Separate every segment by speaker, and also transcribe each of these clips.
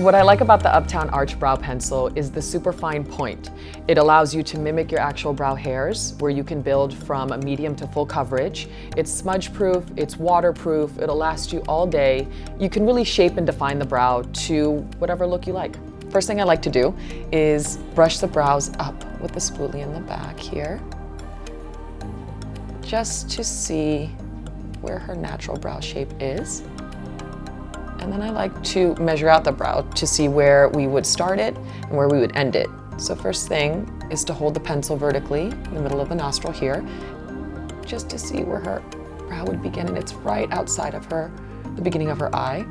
Speaker 1: What I like about the Uptown Arch Brow Pencil is the super fine point. It allows you to mimic your actual brow hairs, where you can build from a medium to full coverage. It's smudge proof, it's waterproof, it'll last you all day. You can really shape and define the brow to whatever look you like. First thing I like to do is brush the brows up with the spoolie in the back here, just to see where her natural brow shape is. And then I like to measure out the brow to see where we would start it and where we would end it. So first thing is to hold the pencil vertically in the middle of the nostril here, just to see where her brow would begin, and it's right outside of her, the beginning of her eye.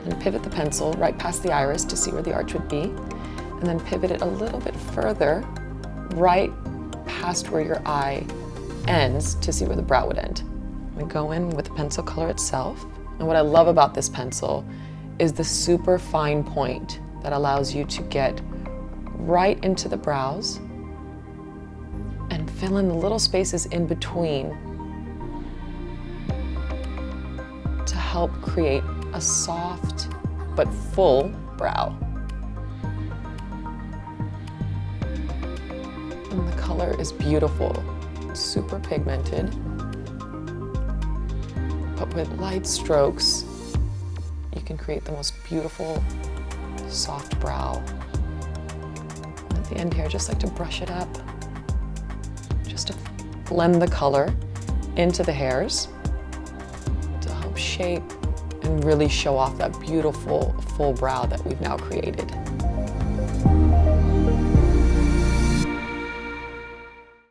Speaker 1: And pivot the pencil right past the iris to see where the arch would be, and then pivot it a little bit further, right past where your eye ends to see where the brow would end. We go in with the pencil color itself. And what I love about this pencil is the super fine point that allows you to get right into the brows and fill in the little spaces in between to help create a soft but full brow. And the color is beautiful, super pigmented. But with light strokes, you can create the most beautiful, soft brow. And at the end here, I just like to brush it up, just to blend the color into the hairs to help shape and really show off that beautiful, full brow that we've now created.